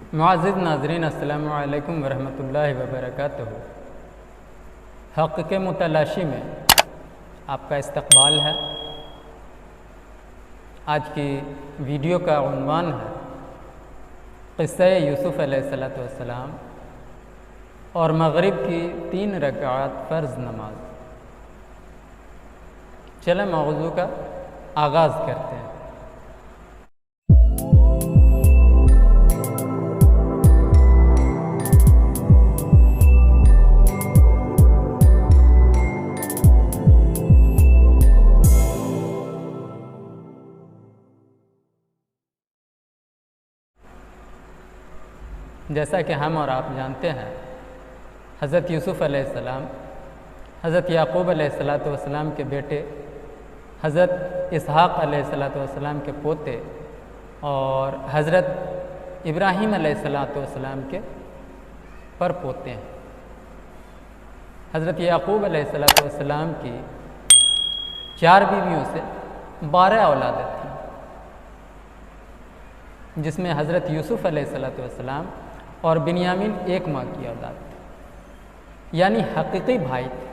मुअज़्ज़िज़ नाज़रीन, अस्सलामु अलैकुम वरहमतुल्लाहि वबरकातुहू। हक़ के मुतलाशी में आपका इस्तक़बाल है। आज की वीडियो का उन्वान है क़िस्सा यूसुफ़ अलैहिस्सलातु वस्सलाम और मग़रिब की 3 रकात फ़र्ज़ नमाज। चलें मौज़ू का आगाज़ करते हैं। जैसा कि हम और आप जानते हैं, हज़रत यूसुफ़ अलैहिस्सलाम हज़रत याक़ूब अलैहिस्सलातु वस्सलाम के बेटे, हज़रत इसहाक़ अलैहिस्सलातु वस्सलाम के पोते और हज़रत इब्राहीम अलैहिस्सलातु वस्सलाम के परपोते हैं। हज़रत याक़ूब अलैहिस्सलातु वस्सलाम की 4 बीवियों से 12 औलादें थीं, जिसमें हज़रत यूसुफ़ अलैहिस्सलातु वस्सलाम और बिन्यामीन एक माँ की औलाद थे, यानी हकीकी भाई थे।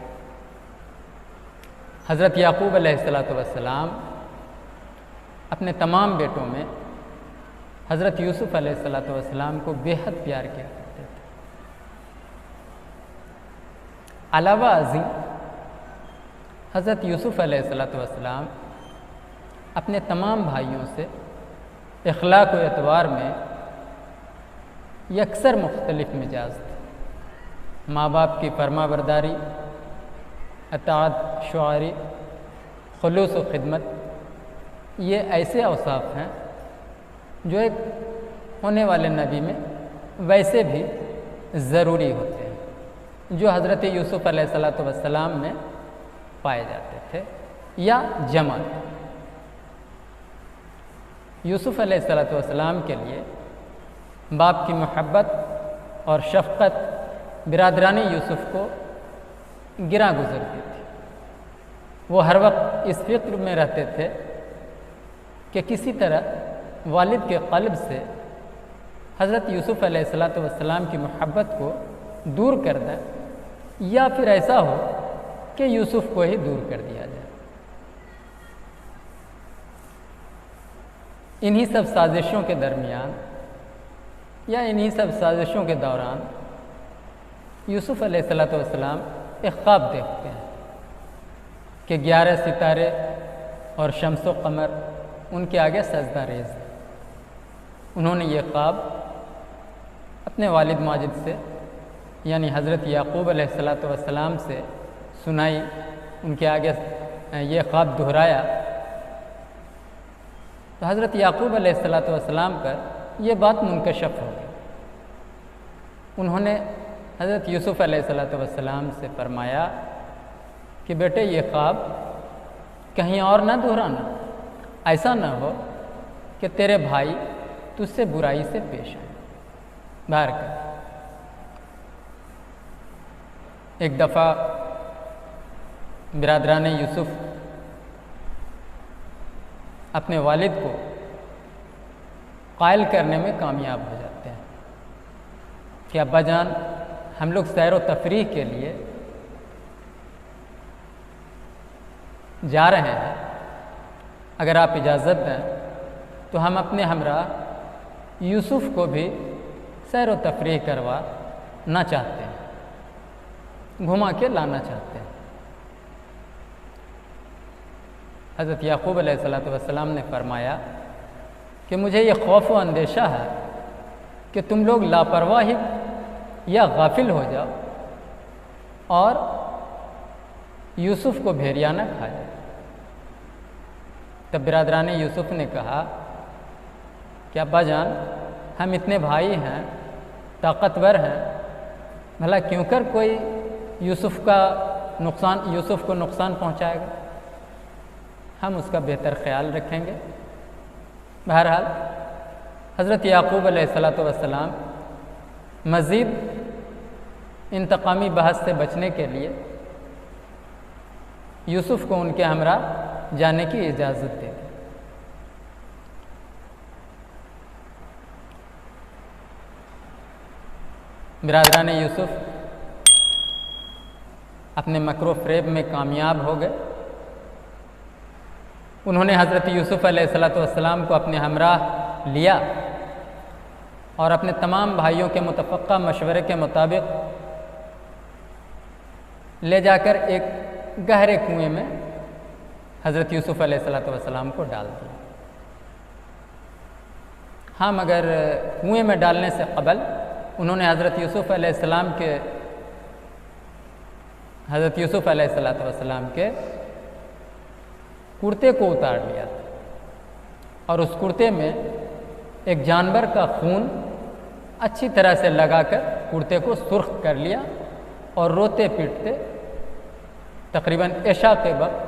हज़रत याक़ूब अलैहिस्सलातु वस्सलाम अपने तमाम बेटों में हज़रत यूसुफ़ अलैहिस्सलातु वस्सलाम को बेहद प्यार किया करते थे। अलावा अज़ीम, हज़रत यूसुफ़ अलैहिस्सलातु वस्सलाम अपने तमाम भाइयों से इख़लाक़ व एतबार में यकसर मुख्तलिफ मिजाज थे। माँ बाप की फरमाबरदारी, अताअत, शुआरी, खुलूस व खिदमत, ये ऐसे औसाफ़ हैं जो एक होने वाले नबी में वैसे भी ज़रूरी होते हैं, जो हज़रत यूसुफ़ अलैहिस्सलातु वस्सलाम में पाए जाते थे या जमा थे। यूसुफ़ अलैहिस्सलातु वस्सलाम के लिए बाप की मोहब्बत और शफ़क़त बिरादरानी यूसुफ़ को गिरा गुज़रती थी। वो हर वक्त इस फ़िक्र में रहते थे कि किसी तरह वालिद के क़ल्ब से हज़रत यूसुफ़ अलैहिस्सलातु वस्सलाम की मोहब्बत को दूर कर दें, या फिर ऐसा हो कि यूसुफ़ को ही दूर कर दिया जाए। इन्हीं सब साजिशों के दरमियान या इन्हीं सब साजिशों के दौरान यूसुफ़ अलैहिस्सलातु वस्सलाम एक ख्वाब देखते हैं कि 11 सितारे और शम्स व क़मर उनके आगे सजदा रेज़ हैं। उन्होंने ये ख्वाब अपने वालिद माजिद से, यानी हज़रत याक़ूब अलैहिस्सलातु वस्सलाम से सुनाई, उनके आगे ये ख्वाब दोहराया। तो हज़रत याक़ूब अलैहिस्सलातु वस्सलाम पर यह बात मुनकशफ़ हो गई। उन्होंने हज़रत यूसुफ़ अलैहिस्सलातु वस्सलाम से फरमाया कि बेटे, ये ख्वाब कहीं और ना दोहराना, ऐसा ना हो कि तेरे भाई तुझसे बुराई से पेश आए। बाहर कर। एक दफ़ा बिरादरान यूसुफ़ अपने वालिद को कायल करने में कामयाब हो जाते हैं कि अब्बा जान, हम लोग सैर व तफरीह के लिए जा रहे हैं, अगर आप इजाज़त दें तो हम अपने हमरा यूसुफ़ को भी सैर व तफरीह करवाना चाहते हैं, घुमा के लाना चाहते हैं। हज़रत याक़ूब अलैहिस्सलातु वस्सलाम ने फरमाया कि मुझे ये खौफ व अंदेशा है कि तुम लोग लापरवाही या गाफिल हो जाओ और यूसुफ़ को भेड़िया न खा जाए। तब बिरादरान यूसुफ़ ने कहा कि अब्बा जान, हम इतने भाई हैं, ताकतवर हैं, भला क्यों कर कोई यूसुफ़ को नुकसान पहुँचाएगा? हम उसका बेहतर ख्याल रखेंगे। बहरहाल, हज़रत याक़ूब अलैहिस्सलातु वस्सलाम मज़ीद इंतकामी बहस से बचने के लिए यूसुफ़ को उनके हमरा जाने की इजाज़त दे दी। बिरादरान यूसुफ अपने मकरो फ़रेब में कामयाब हो गए। उन्होंने हज़रत यूसुफ़ अलैहिस्सलाम को अपने हमराह लिया और अपने तमाम भाइयों के मुतफ़क्का मशवरे के मुताबिक ले जाकर एक गहरे कुएं में हज़रत यूसुफ़ अलैहिस्सलाम को डाल दिया। हाँ, मगर कुएं में डालने से क़बल उन्होंने हज़रत यूसुफ़ अलैहिस्सलाम के कुर्ते को उतार लिया था और उस कुर्ते में एक जानवर का खून अच्छी तरह से लगाकर कुर्ते को सुर्ख कर लिया और रोते पीटते तकरीबन इशा के वक्त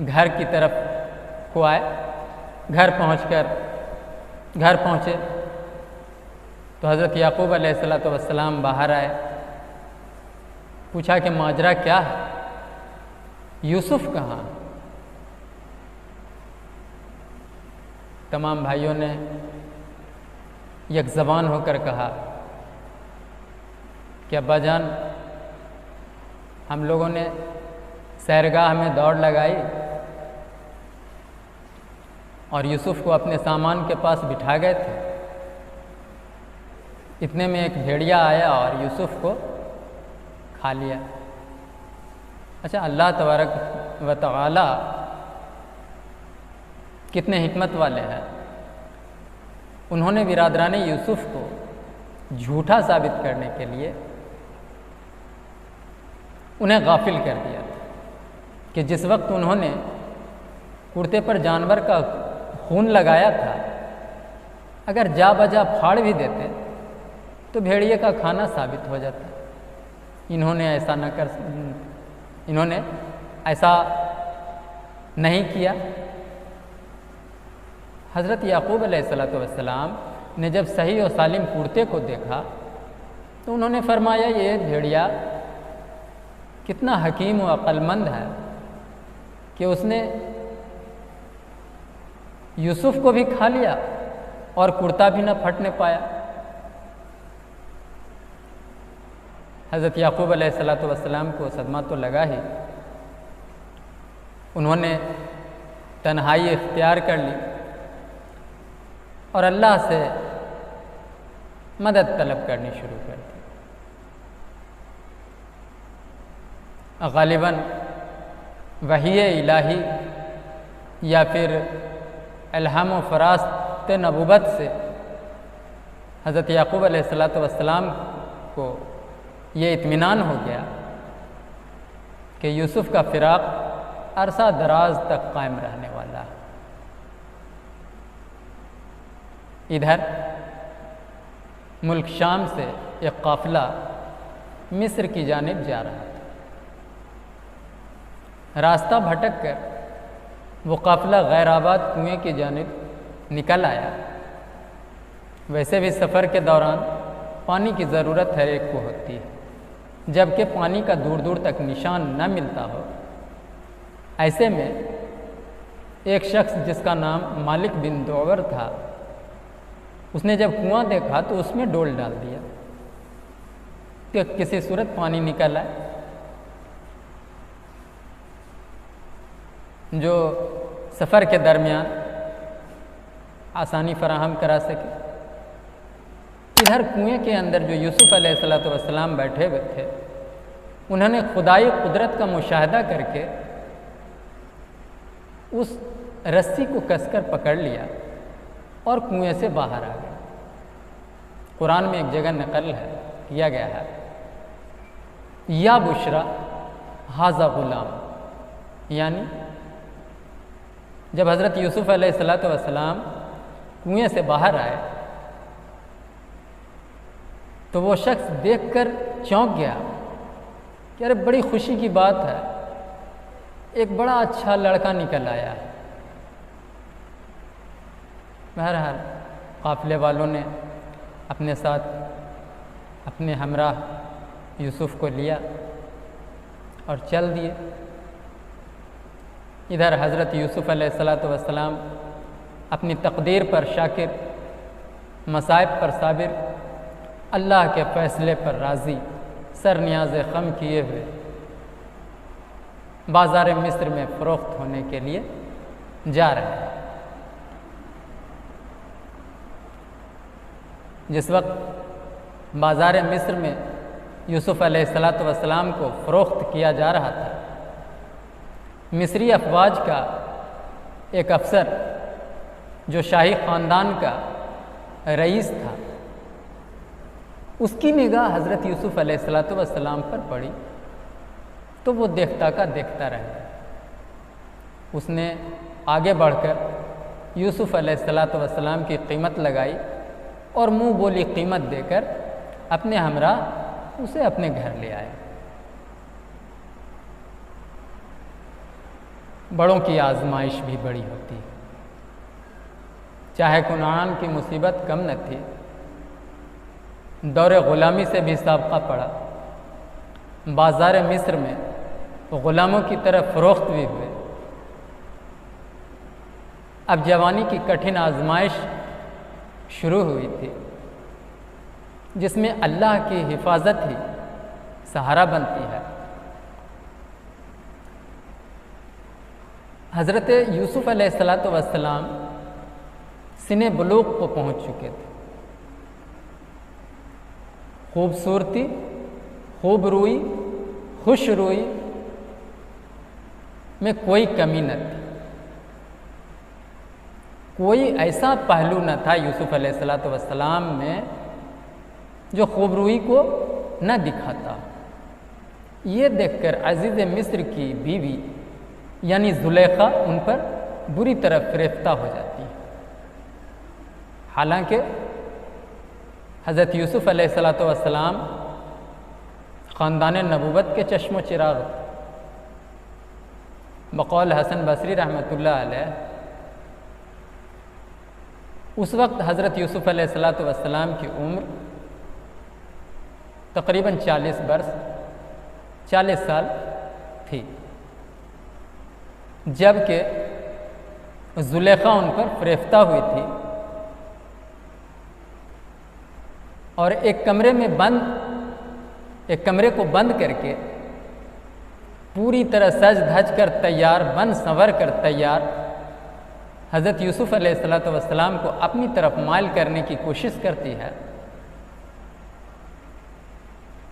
घर की तरफ को आए। घर पहुँचे तो हज़रत याकूब अलैहिस्सलाम बाहर आए। पूछा कि माजरा क्या है, यूसुफ कहाँ? तमाम भाइयों ने एक ज़बान होकर कहा कि अब्बा जान, हम लोगों ने सैरगाह में दौड़ लगाई और यूसुफ को अपने सामान के पास बिठा गए थे। इतने में एक भेड़िया आया और यूसुफ को खा लिया। अच्छा, अल्लाह तबारक व तआला कितने हिकमत वाले हैं। उन्होंने बिरादरान यूसुफ को झूठा साबित करने के लिए उन्हें गाफिल कर दिया कि जिस वक्त उन्होंने कुर्ते पर जानवर का खून लगाया था, अगर जा बजा फाड़ भी देते तो भेड़िए का खाना साबित हो जाता। इन्होंने ऐसा नहीं किया। हज़रत याकूब अलैहिस्सलाम ने जब सही और सालिम कुर्ते को देखा तो उन्होंने फरमाया, ये भेड़िया कितना हकीम और अक्लमंद है कि उसने यूसुफ को भी खा लिया और कुर्ता भी न फटने पाया। हज़रत याकूब अलैहिस्सलाम को सदमा तो लगा ही। उन्होंने तन्हाई इख्तियार कर ली और अल्लाह से मदद तलब करनी शुरू कर दी। गालिबन वही इलाही या फिर इल्हाम व फरास्त नबूवत से हज़रत याकूब अलैहिस्सलाम को ये इत्मीनान हो गया कि यूसुफ का फ़िराक़ अरसा दराज तक कायम रहने वाला है। इधर मुल्क शाम से एक काफ़िला मिस्र की जानिब जा रहा था। रास्ता भटक कर वो काफ़िला गैराबाद कुएं की जानिब निकल आया। वैसे भी सफ़र के दौरान पानी की ज़रूरत हर एक को होती है, जबकि पानी का दूर दूर तक निशान न मिलता हो। ऐसे में एक शख्स जिसका नाम मालिक बिन दोवर था, उसने जब कुआं देखा तो उसमें डोल डाल दिया कि किसी सूरत पानी निकल आए जो सफ़र के दरमियान आसानी फराहम करा सके। इधर कुएं के अंदर जो यूसुफ अलैहिस्सलाम बैठे हुए थे, उन्होंने खुदाई कुदरत का मुशाहदा करके उस रस्सी को कसकर पकड़ लिया और कुएं से बाहर आ गए। कुरान में एक जगह नकल किया गया है, या बुशरा हाजा गुलाम, यानी जब हज़रत यूसुफ अलैहिस्सलाम कुएं से बाहर आए तो वो शख्स देखकर चौंक गया कि अरे बड़ी खुशी की बात है, एक बड़ा अच्छा लड़का निकल आया है। बहरहाल काफ़िले वालों ने अपने साथ अपने हमराह यूसुफ को लिया और चल दिए। इधर हज़रत यूसुफ अलैहिस्सलाम अपनी तकदीर पर शाकिर, मसाइब पर साबिर अल्लाह के फ़ैसले पर राज़ी सर न्याज़ ख़म किए हुए बाज़ार मिस्र में फ़रोख्त होने के लिए जा रहे हैं। जिस वक्त बाज़ार मिस्र में यूसुफ़ अलैहिस्सलातु वस्सलाम को फ़रोख्त किया जा रहा था, मिस्री अफ़वाज का एक अफ़सर जो शाही ख़ानदान का रईस था, उसकी निगाह हज़रत यूसुफ़ अलैहिस्सलातु वस्सलाम पर पड़ी तो वो देखता का देखता रह गया। उसने आगे बढ़कर यूसुफ़ अलैहिस्सलातु वस्सलाम की कीमत लगाई और मुँह बोली कीमत देकर अपने हमराह उसे अपने घर ले आए। बड़ों की आजमाइश भी बड़ी होती है। चाहे कुनान की मुसीबत कम न थी, दौरे ग़ुलामी से भी साबका पड़ा, बाज़ार मिस्र में ग़ुलामों की तरफ फ़रोख्त भी हुए। अब जवानी की कठिन आजमाइश शुरू हुई थी, जिसमें अल्लाह की हिफाजत ही सहारा बनती है। हज़रत यूसुफ़ अलैहिस्सलातु वस्सलाम सिने बुलूग़ को पहुँच चुके थे। खूबसूरती, खूब रूई, खुश रूई में कोई कमी न थी। कोई ऐसा पहलू न था यूसुफ़ अलैहिस्सलातु वस्सलाम में जो खूबरूई को न दिखाता। ये देखकर अज़ीज़ मिस्र की बीवी यानी ज़ुलेखा उन पर बुरी तरह फ़रेफ्ता हो जाती है। हालांकि हज़रत यूसुफ़ अलैहिस्सलातु वस्सलाम ख़ानदान नबूवत के चश्मो चिराग थे। बक़ौल हसन बसरी रहमतुल्लाह अलैह, उस वक्त हज़रत यूसुफ़ अलैहिस्सलातु वस्सलाम की उम्र तकरीबन 40 वर्ष 40 साल थी, जबकि ज़ुलेखा उन पर फ़रेफ्ता हुई थी और एक कमरे को बंद करके पूरी तरह सज धज कर तैयार, बन संवर कर तैयार हज़रत यूसुफ़ अलैहिस्सलातु वस्सलाम को अपनी तरफ माइल करने की कोशिश करती है,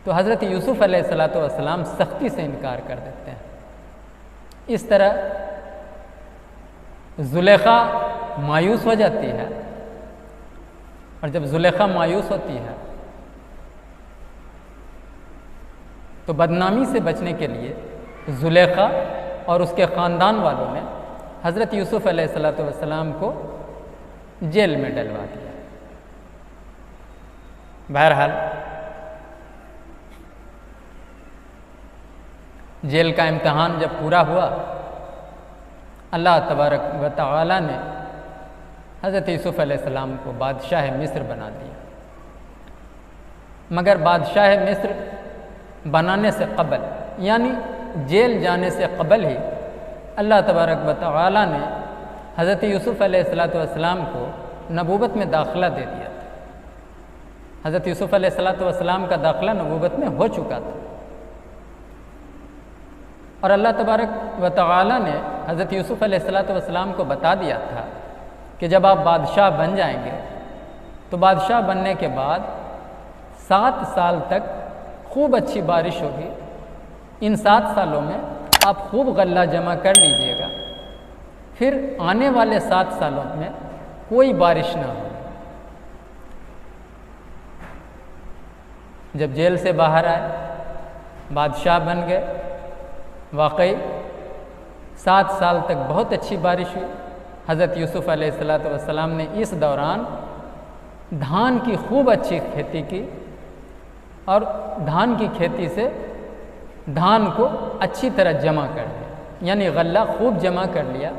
तो हज़रत यूसुफ़ अलैहिस्सलातु वस्सलाम सख्ती से इनकार कर देते हैं। इस तरह ज़ुलेखा मायूस हो जाती है, और जब ज़ुलेखा मायूस होती है तो बदनामी से बचने के लिए ज़ुलेखा और उसके ख़ानदान वालों ने हज़रत यूसुफ़ अलैहिस्सलातु वस्सलाम को जेल में डलवा दिया। बहरहाल जेल का इम्तहान जब पूरा हुआ, अल्लाह तबारक व तआला ने हज़रत यूसुफ़ अलैहिस्सलाम को बादशाह मिस्र बना दिया। मगर बादशाह मिस्र बनाने से क़बल, यानी जेल जाने से क़बल ही अल्लाह तबारक व तआला ने हज़रत यूसुफ़ अलैहिस्सलातु वस्सलाम को नबूवत में दाखिला दे दिया था। हज़रत यूसुफ़ अलैहिस्सलातु वस्सलाम का दाखिला नबूवत में हो चुका था और अल्लाह तबारक व तआला ने हज़रत यूसुफ़ अलैहिस्सलातु वस्सलाम को बता दिया था कि जब आप बादशाह बन जाएंगे तो बादशाह बनने के बाद 7 साल तक खूब अच्छी बारिश होगी। इन 7 सालों में आप खूब गल्ला जमा कर लीजिएगा, फिर आने वाले 7 सालों में कोई बारिश ना हो। जब जेल से बाहर आए, बादशाह बन गए, वाकई 7 साल तक बहुत अच्छी बारिश हुई। हज़रत यूसुफ़ अलैहिस्सलातु वस्सलाम ने इस दौरान धान की खूब अच्छी खेती की और धान की खेती से धान को अच्छी तरह जमा कर लिया, यानी गल्ला खूब जमा कर लिया।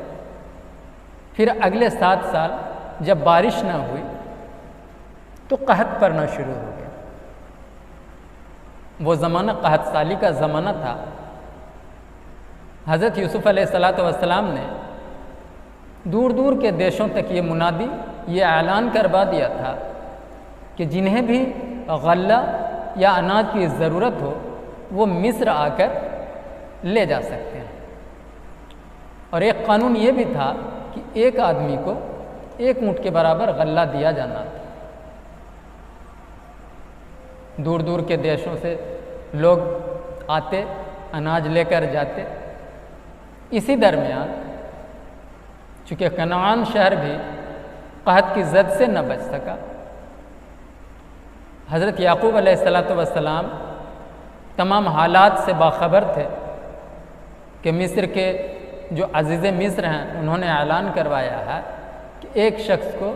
फिर अगले 7 साल जब बारिश ना हुई तो कहत पड़ना शुरू हो गया। वो ज़माना कहत साली का ज़माना था। हज़रत यूसुफ़ अलैहिस्सलातु वस्सलाम ने दूर दूर के देशों तक ये मुनादी, ये ऐलान करवा दिया था कि जिन्हें भी गल्ला या अनाज की ज़रूरत हो वो मिस्र आकर ले जा सकते हैं। और एक कानून ये भी था कि एक आदमी को 1 ऊँट के बराबर गल्ला दिया जाना था। दूर दूर के देशों से लोग आते, अनाज लेकर जाते। इसी दरमियान चूँकि कनान शहर भी कहत की जद से न बच सका, हज़रत याकूब अलैहिस्सलाम तमाम हालात से बाखबर थे कि मिस्र के जो अज़ीज़ मिस्र हैं उन्होंने ऐलान करवाया है कि एक शख्स को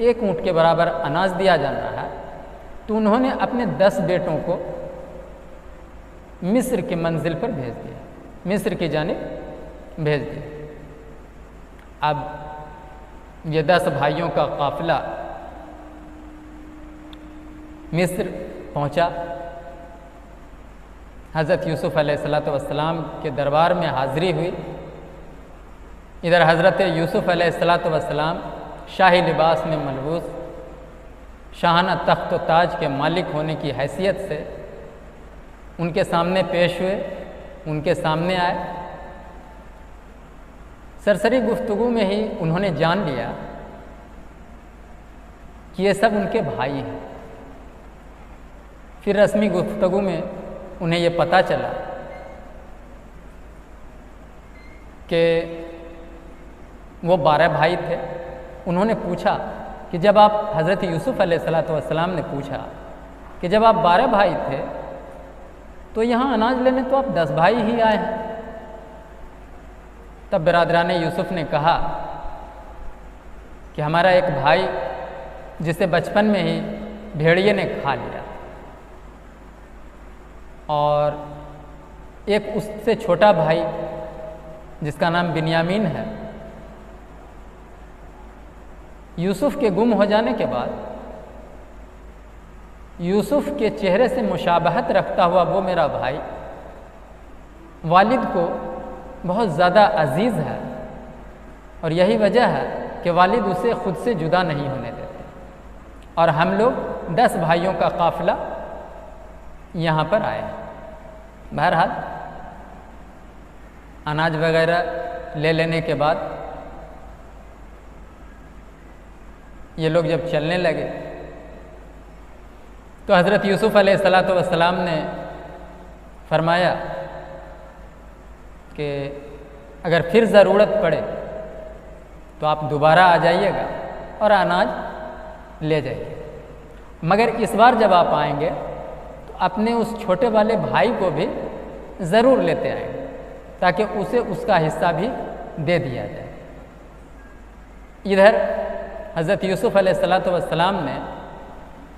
1 ऊँट के बराबर अनाज दिया जाना है। तो उन्होंने अपने 10 बेटों को मिस्र की मंजिल पर भेज दिया, मिस्र की जानिब भेज दिया। अब ये 10 भाइयों का काफ़िला मिस्र पहुंचा। हज़रत यूसुफ़ अलैहिस्सलाम के दरबार में हाज़िरी हुई। इधर हज़रत यूसुफ़ अलैहिस्सलाम शाही लिबास में मलबूस, शाहाना तख्त व ताज के मालिक होने की हैसियत से उनके सामने पेश हुए, उनके सामने आए। सरसरी गुफ्तगू में ही उन्होंने जान लिया कि ये सब उनके भाई हैं। फिर रस्मी गुफ्तगू में उन्हें ये पता चला कि वो 12 भाई थे। उन्होंने पूछा कि जब आप हज़रत यूसुफ़ अलैहिस्सलाम ने पूछा कि जब आप 12 भाई थे तो यहाँ अनाज लेने तो आप 10 भाई ही आए हैं। तब बिरादरान यूसुफ़ ने कहा कि हमारा एक भाई जिसे बचपन में ही भेड़िए ने खा लिया और एक उससे छोटा भाई जिसका नाम बिन्यामीन है, यूसुफ़ के गुम हो जाने के बाद यूसुफ़ के चेहरे से मुशाबहत रखता हुआ वो मेरा भाई वालिद को बहुत ज़्यादा अजीज़ है और यही वजह है कि वालिद उसे ख़ुद से जुदा नहीं होने देते। और हम लोग 10 भाइयों का काफ़िला यहाँ पर आए हैं। बहरहाल अनाज वगैरह ले लेने के बाद ये लोग जब चलने लगे तो हज़रत यूसुफ़ अलैहिस्सलाम ने फरमाया कि अगर फिर ज़रूरत पड़े तो आप दोबारा आ जाइएगा और अनाज ले जाइए, मगर इस बार जब आप आएंगे तो अपने उस छोटे वाले भाई को भी ज़रूर लेते आएंगे ताकि उसे उसका हिस्सा भी दे दिया जाए। इधर हज़रत यूसुफ़ अलैहिस्सलाम ने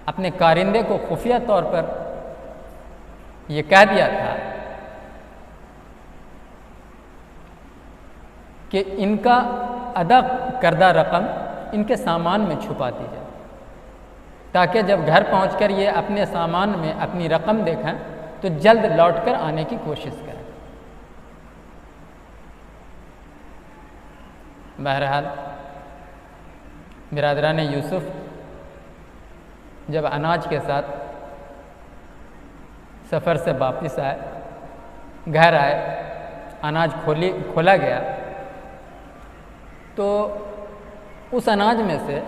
अपने कारिंदे को खुफिया तौर पर यह कह दिया था कि इनका अदा करदा रकम इनके सामान में छुपा दी जाए ताकि जब घर पहुंचकर ये अपने सामान में अपनी रकम देखें तो जल्द लौटकर आने की कोशिश करें। बहरहाल बिरादरान यूसुफ़ जब अनाज के साथ सफ़र से वापस आए, घर आए, अनाज खोला गया तो उस अनाज में से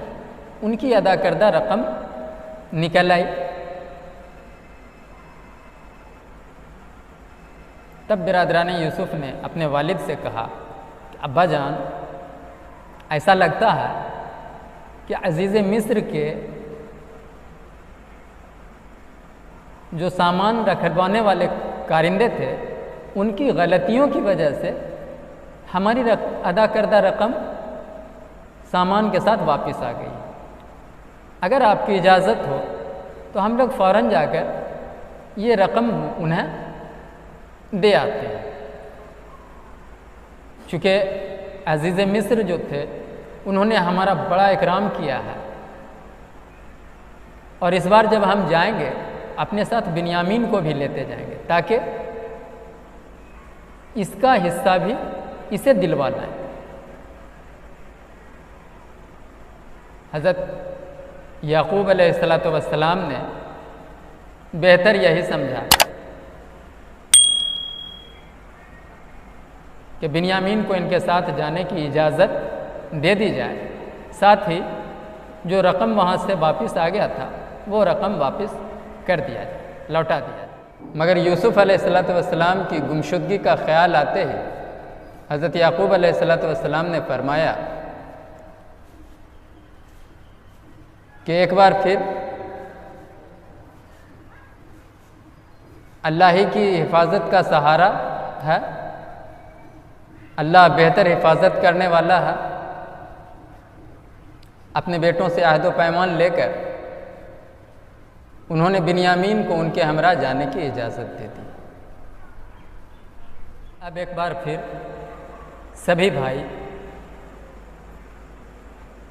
उनकी अदा करदा रकम निकल आई। तब बिरादरान यूसुफ़ ने अपने वालिद से कहा कि अब्बा जान, ऐसा लगता है कि अज़ीज़ मिस्र के जो सामान रखवाने वाले कारिंदे थे उनकी गलतियों की वजह से हमारी अदा करदा रकम सामान के साथ वापस आ गई। अगर आपकी इजाज़त हो तो हम लोग फ़ौरन जाकर ये रकम उन्हें दे आते हैं। चूँकि अज़ीज़ मिस्र जो थे उन्होंने हमारा बड़ा इकराम किया है और इस बार जब हम जाएंगे अपने साथ बिन्यामीन को भी लेते जाएंगे ताकि इसका हिस्सा भी इसे दिलवा लाएं। हज़रत याकूब अलैहिस्सलाम ने बेहतर यही समझा कि बिन्यामीन को इनके साथ जाने की इजाज़त दे दी जाए, साथ ही जो रकम वहाँ से वापस आ गया था वो रकम वापस कर दिया जाए, लौटा दिया जाए। मगर यूसुफ़ अलैहिस्सलाम की गुमशुदगी का ख्याल आते ही हज़रत याकूब अलैहिस्सलाम ने फरमाया कि एक बार फिर अल्लाह ही की हिफाजत का सहारा है, अल्लाह बेहतर हिफाजत करने वाला है। अपने बेटों से अहद व पैमान लेकर उन्होंने बिन्यामीन को उनके हमरा जाने की इजाज़त दे दी। अब एक बार फिर सभी भाई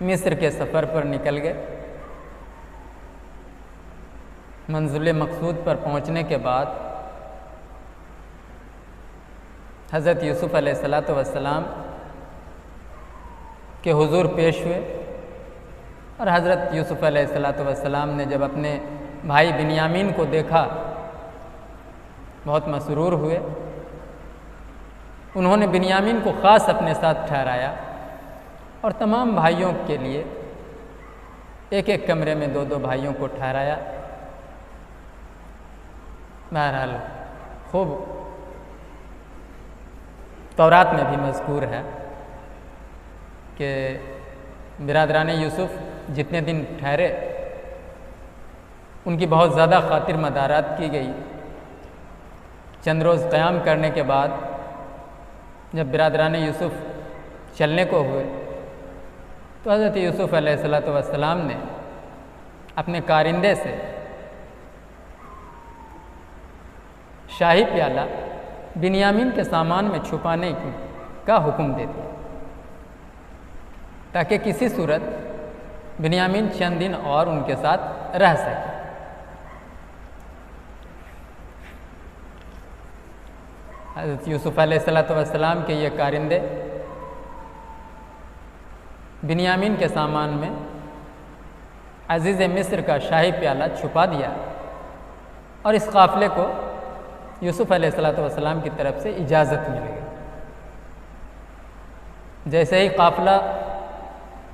मिस्र के सफ़र पर निकल गए। मंज़िल मक़सूद पर पहुँचने के बाद हज़रत यूसुफ़ अलैहिस्सलाम के हुज़ूर पेश हुए और हज़रत यूसुफ़ अलैहिस्सलाम ने जब अपने भाई बिन्यामीन को देखा बहुत मसरूर हुए। उन्होंने बिन्यामीन को ख़ास अपने साथ ठहराया और तमाम भाइयों के लिए एक एक कमरे में दो दो भाइयों को ठहराया। बहरहाल खूब तौरात में भी मज़कूर है कि बिरादरान यूसुफ़ जितने दिन ठहरे उनकी बहुत ज़्यादा खातिर मदारात की गई। चंद रोज़ क़याम करने के बाद जब बिरादरान यूसुफ़ चलने को हुए तो हज़रत यूसुफ़ अलैहिस्सलाम ने अपने कारिंदे से शाही प्याला बिन्यामीन के सामान में छुपाने का हुक्म दे दिया ताकि किसी सूरत बिन्यामीन चंद दिन और उनके साथ रह सके। हज़रत यूसुफ़ अलैहिस्सलाम के ये कारिंदे बिन्यामीन के सामान में अज़ीज़ मिस्र का शाही प्याला छुपा दिया और इस काफ़िले को यूसुफ़ अलैहिस्सलाम की तरफ से इजाज़त मिल गई। जैसे ही काफ़िला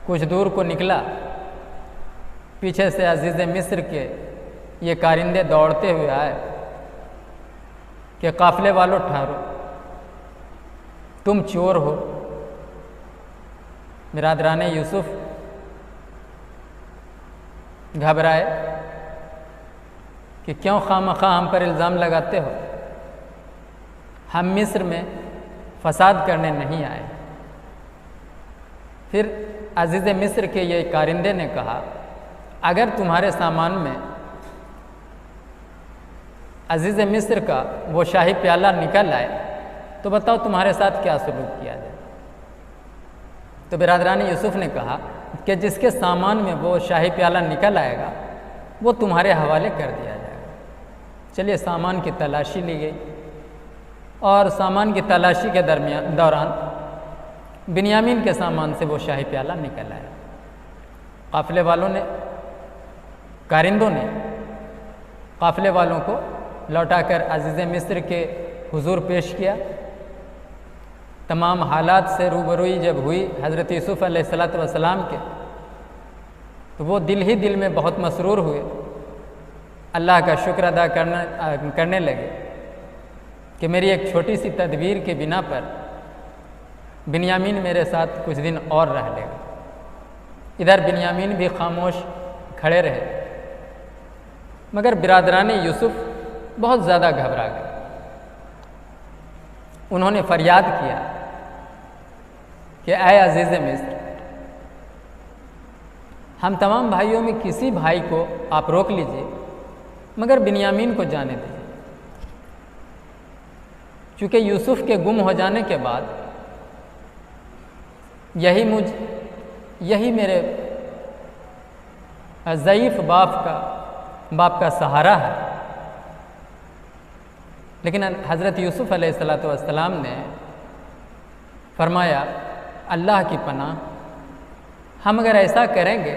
कुछ दूर को निकला, पीछे से अज़ीज़ मिस्र के ये कारिंदे दौड़ते हुए आए कि काफ़िले वालों ठहरो, तुम चोर हो। बिरादरान यूसुफ़ घबराए कि क्यों खामखा हम पर इल्ज़ाम लगाते हो, हम मिस्र में फ़साद करने नहीं आए। फिर अज़ीज़ मिस्र के ये कारिंदे ने कहा, अगर तुम्हारे सामान में अज़ीज़ मिस्र का वो शाही प्याला निकल आए तो बताओ तुम्हारे साथ क्या सलूक किया जाए। तो बिरादरान यूसुफ़ ने कहा कि जिसके सामान में वो शाही प्याला निकल आएगा वो तुम्हारे हवाले कर दिया जाएगा। चलिए, सामान की तलाशी ली गई और सामान की तलाशी के दौरान बिन्यामीन के सामान से वो शाही प्याला निकल आया। काफ़िले वालों ने, कारिंदों ने काफ़िले वालों को लौटाकर अज़ीज़ मिस्र के हुजूर पेश किया। तमाम हालात से रूबरूई जब हुई हज़रत यूसुफ़ अलैहिस्सलाम के, तो वो दिल ही दिल में बहुत मसरूर हुए, अल्लाह का शुक्र अदा करने लगे कि मेरी एक छोटी सी तदबीर के बिना पर बिन्यामीन मेरे साथ कुछ दिन और रह लेगा। इधर बिन्यामीन भी खामोश खड़े रहे, मगर बिरादरान यूसुफ़ बहुत ज़्यादा घबरा गए। उन्होंने फरियाद किया कि ऐ अज़ीज़ मिस्र, हम तमाम भाइयों में किसी भाई को आप रोक लीजिए, मगर बिन्यामीन को जाने दीजिए। चूँकि यूसुफ़ के गुम हो जाने के बाद यही मेरे ज़ईफ़ बाप का सहारा है। लेकिन हज़रत यूसुफ़ अलैहिस्सलाम ने फरमाया, अल्लाह की पनाह, हम अगर ऐसा करेंगे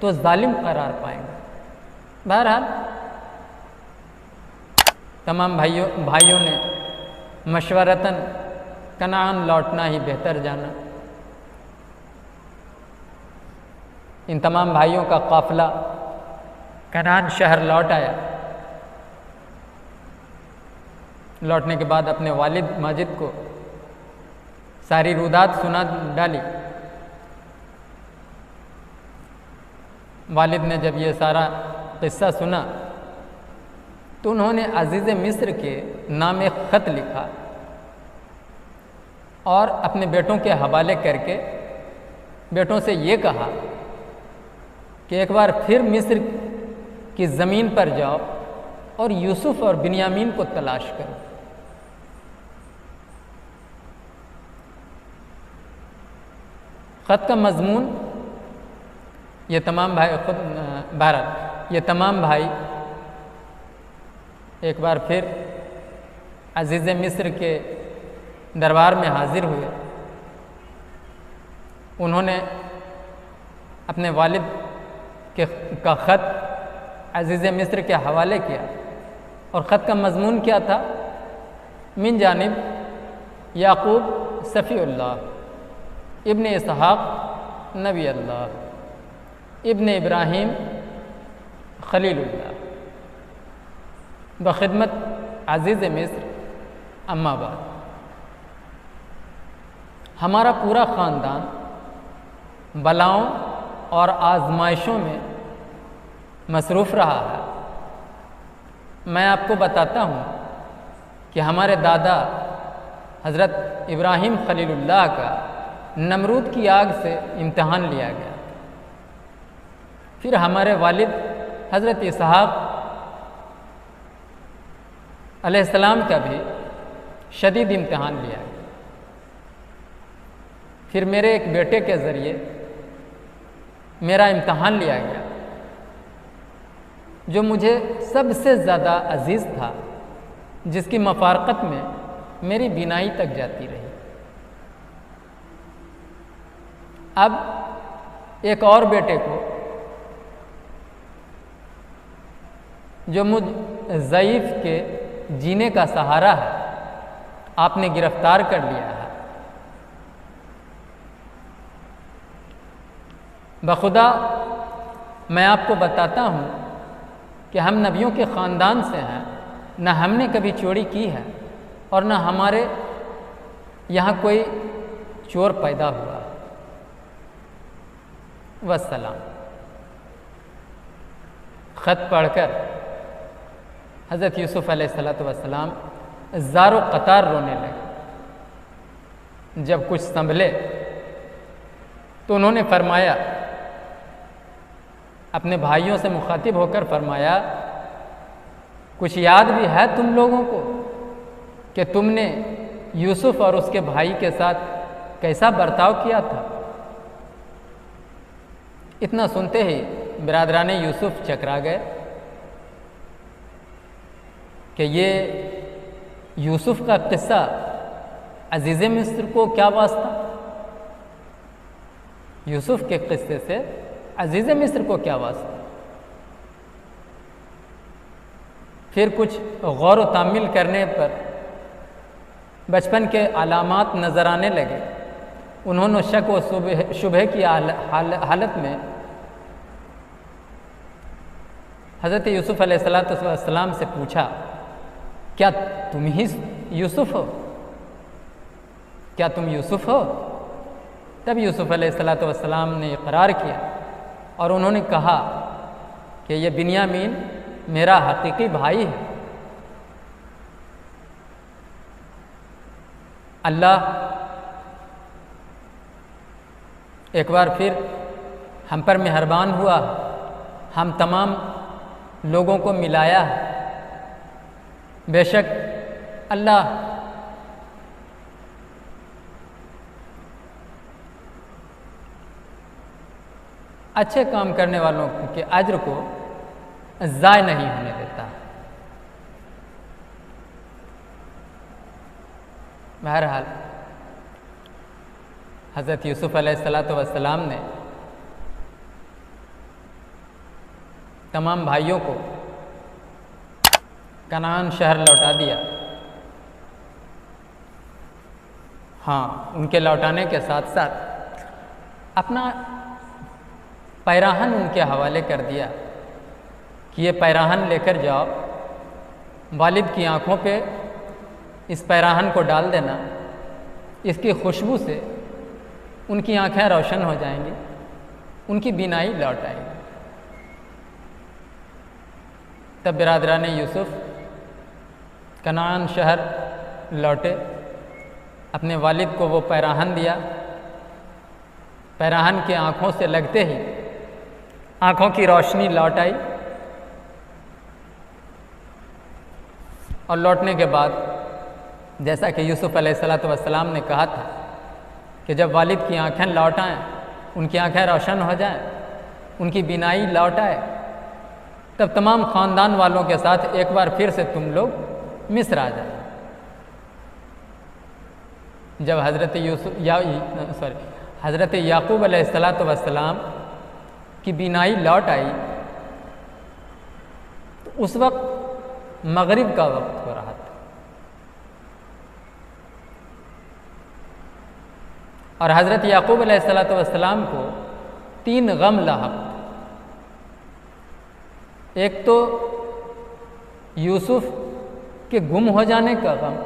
तो जालिम करार पाएंगे। बहरहाल तमाम भाइयों ने मशवरतन कनान लौटना ही बेहतर जाना। इन तमाम भाइयों का काफिला कनान शहर लौट आया। लौटने के बाद अपने वालिद माजिद को सारी रुदात सुना डाली। वालिद ने जब ये सारा किस्सा सुना तो उन्होंने अजीज़ मिस्र के नाम एक ख़त लिखा और अपने बेटों के हवाले करके बेटों से ये कहा कि एक बार फिर मिस्र की ज़मीन पर जाओ और यूसुफ और बिन्यामीन को तलाश करो। ख़त का मज़मून ये तमाम भाई खुद भारत ये तमाम भाई एक बार फिर अजीज़ मिस्र के दरबार में हाजिर हुए। उन्होंने अपने वालिद का ख़त अजीज़ मिस्र के हवाले किया और ख़त का मज़मून क्या था? मिन जानिब याकूब सफ़ीउल्लाह इब्न इसहाक़ नबी अल्लाह इब्न इब्राहीम खलीलुल्लाह बख़िदमत अज़ीज़ मिस्र अम्माबाद। हमारा पूरा ख़ानदान बलाओं और आजमाइशों में मसरूफ़ रहा है। मैं आपको बताता हूँ कि हमारे दादा हज़रत इब्राहीम खलीलुल्लाह का नमरूद की आग से इम्तहान लिया गया। फिर हमारे वालिद हज़रत इसहाक़ अलैहिस्सलाम का भी शदीद इम्तहान लिया गया। फिर मेरे एक बेटे के ज़रिए मेरा इम्तहान लिया गया जो मुझे सबसे ज़्यादा अज़ीज़ था, जिसकी मफ़ारक़त में मेरी बीनाई तक जाती रही। अब एक और बेटे को जो मुझ ज़ईफ़ के जीने का सहारा है आपने गिरफ़्तार कर लिया है। बखुदा मैं आपको बताता हूँ कि हम नबियों के ख़ानदान से हैं, न हमने कभी चोरी की है और न हमारे यहाँ कोई चोर पैदा हुआ। वस्सलाम। ख़त पढ़कर हज़रत यूसुफ़ अलैहिस्सलाम ज़ारो क़तार रोने लगे। जब कुछ संभले तो उन्होंने फरमाया, अपने भाइयों से मुखातिब होकर फरमाया, कुछ याद भी है तुम लोगों को कि तुमने यूसुफ और उसके भाई के साथ कैसा बर्ताव किया था? इतना सुनते ही बिरादरान यूसुफ चकरा गए कि ये यूसुफ का किस्सा अज़ीज़ मिस्र को क्या वास्ता? यूसुफ के किस्से से अज़ीज़ मिस्र को क्या वास्ता? फिर कुछ गौर व तामील करने पर बचपन के अलामात नज़र आने लगे। उन्होंने शक व शुबह की हालत में हज़रत यूसुफ़ अलैहिस्सलाम से पूछा, क्या तुम ही यूसुफ हो? क्या तुम यूसुफ हो? तब यूसुफ़ अलैहिस्सलाम ने इक़रार किया और उन्होंने कहा कि ये बिन्यामीन मेरा हकीकी भाई है। अल्लाह एक बार फिर हम पर मेहरबान हुआ, हम तमाम लोगों को मिलाया है। बेशक अल्लाह अच्छे काम करने वालों के अज्र को ज़ाय नहीं होने देता। बहरहाल हज़रत यूसुफ़ अलैहिस्सलाम ने तमाम भाइयों को कनान शहर लौटा दिया। हाँ, उनके लौटाने के साथ साथ अपना पैराहन उनके हवाले कर दिया कि ये पैराहन लेकर जाओ, वालिद की आँखों पे इस पैराहन को डाल देना, इसकी खुशबू से उनकी आँखें रोशन हो जाएंगी, उनकी बीनाई लौट आएगी। तब बिरादरान यूसुफ कनान शहर लौटे, अपने वालिद को वो पैराहन दिया। पैराहन की आँखों से लगते ही आँखों की रोशनी लौट आई और लौटने के बाद जैसा कि यूसुफ अलैहिस्सलाम ने कहा था कि जब वालिद की आँखें लौट आएँ, उनकी आँखें रोशन हो जाएं, उनकी बीनाई लौट आए, तब तमाम ख़ानदान वालों के साथ एक बार फिर से तुम लोग मिस्र आ जाए। जब हज़रत याकूब अलैहिस्सलाम की बीनाई लौट आई तो उस वक्त मगरिब का वक्त हो रहा था और हज़रत याकूब अलैहिस्सलाम को 3 गम लाहक। एक तो यूसुफ के गुम हो जाने का गम,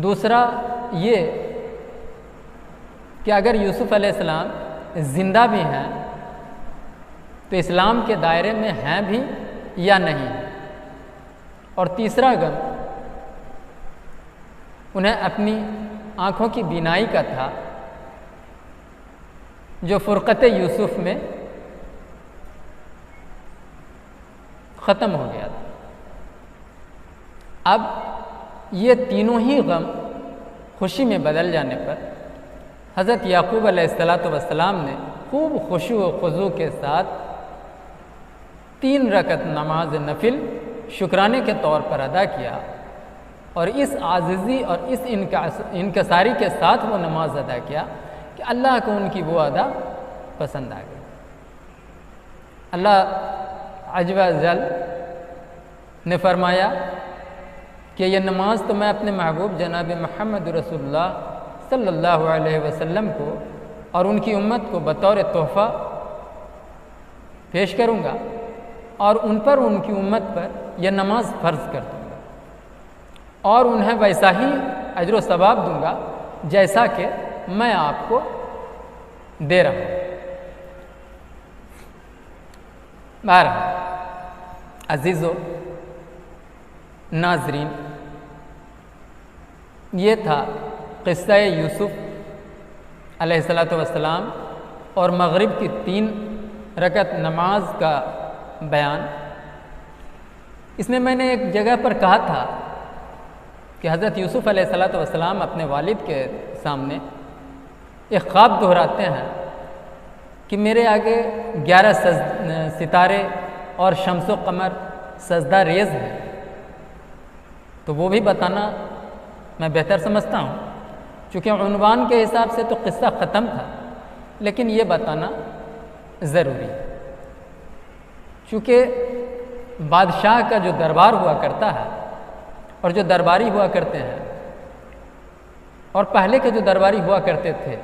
दूसरा ये कि अगर यूसुफ अलैहिस्सलाम ज़िंदा भी हैं तो इस्लाम के दायरे में हैं भी या नहीं, और तीसरा गम उन्हें अपनी आँखों की बीनाई का था जो फ़ुरक़त यूसुफ में ख़त्म हो गया था। अब ये तीनों ही गम खुशी में बदल जाने पर हज़रत याकूब अलैहिस्सलाम ने खूब खुशू व खुजू के साथ 3 रकत नमाज नफिल शुक्राने के तौर पर अदा किया और इस आजिज़ी और इस इनकसारी के साथ वो नमाज अदा किया कि अल्लाह को उनकी वो अदा पसंद आ गई। अल्लाह अज़्ज़ व जल ने फरमाया कि ये नमाज तो मैं अपने महबूब जनाब मोहम्मद रसूलुल्लाह सल्लल्लाहु अलैहि वसल्लम को और उनकी उम्मत को बतौर तोहफ़ा पेश करूँगा और उन पर उनकी उम्मत पर यह नमाज फ़र्ज़ कर दूँगा और उन्हें वैसा ही अजर व सवाब दूँगा जैसा कि मैं आपको दे रहा हूँ। बहरहाल अज़ीज़ो नाज़रीन, ये था क़िस्सा यूसुफ अलैहिस्सलाम और मग़रिब की 3 रकत नमाज का बयान। इसमें मैंने एक जगह पर कहा था कि हज़रत यूसुफ अलैहिस्सलाम अपने वालिद के सामने एक ख्वाब दोहराते हैं कि मेरे आगे 11 सितारे और शम्स व कमर सजदा रेज़ हैं, तो वो भी बताना मैं बेहतर समझता हूँ। चूँकि उन्वान के हिसाब से तो क़िस्सा ख़त्म था, लेकिन ये बताना ज़रूरी है। चूँकि बादशाह का जो दरबार हुआ करता है और जो दरबारी हुआ करते हैं और पहले के जो दरबारी हुआ करते थे,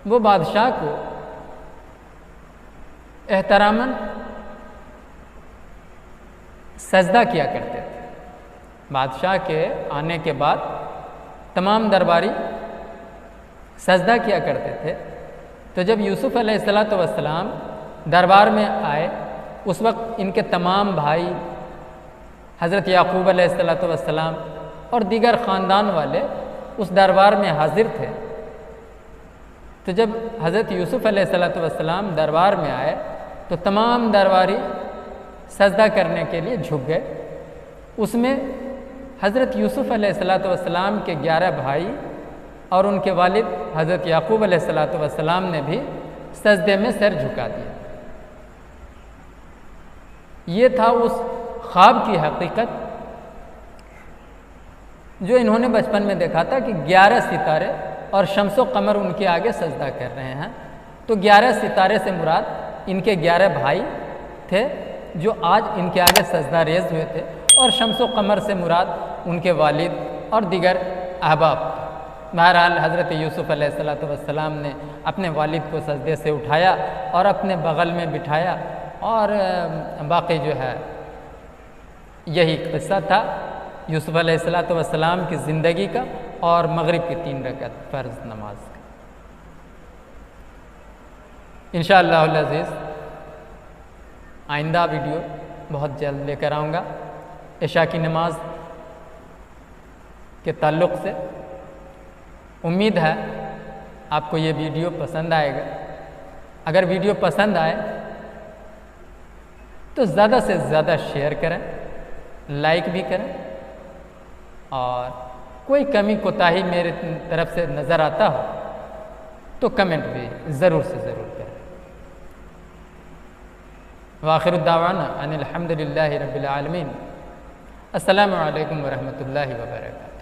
वो बादशाह को एहतरामन सजदा किया करते थे। बादशाह के आने के बाद तमाम दरबारी सजदा किया करते थे। तो जब यूसुफ अलैहिस्सलाम दरबार में आए, उस वक्त इनके तमाम भाई हज़रत याकूब अलैहिस्सलाम और दीगर ख़ानदान वाले उस दरबार में हाजिर थे। तो जब हज़रत यूसुफ अलैहिस्सलाम दरबार में आए तो तमाम दरबारी सजदा करने के लिए झुक गए। उसमें हज़रत यूसुफ अलैहिस्सलाम के 11 भाई और उनके वालिद हज़रत याकूब अलैहिस्सलाम ने भी सजदे में सर झुका दिया। ये था उस ख्वाब की हकीकत जो इन्होंने बचपन में देखा था कि 11 सितारे और शम्स व कमर उनके आगे सजदा कर रहे हैं। तो 11 सितारे से मुराद इनके 11 भाई थे जो आज इनके आगे सजदा रेज़ हुए थे, और शम्स व कमर से मुराद उनके वालिद और दिगर अहबाब। बहरहाल हज़रत यूसुफ़ अलैहिस्सलाम ने अपने वालिद को सजदे से उठाया और अपने बग़ल में बिठाया, और बाकी जो है यही क़िस्सा था यूसुफ़ अलैहिस्सलाम की ज़िंदगी का और मग़रिब की 3 रकात फ़र्ज़ नमाज का। इंशाअल्लाहुल अज़ीज़ आइंदा वीडियो बहुत जल्द लेकर आऊँगा इशा की नमाज के ताल्लुक़ से। उम्मीद है आपको ये वीडियो पसंद आएगा। अगर वीडियो पसंद आए तो ज़्यादा से ज़्यादा शेयर करें, लाइक भी करें, और कोई कमी कोताही मेरे तरफ से नज़र आता हो तो कमेंट भी ज़रूर से ज़रूर करें। वाखिरु दावाना अनिल हम्दुलिल्लाहि रब्बिल आलमीन। अस्सलामु अलैकुम व रहमतुल्लाहि व बरकातुहू।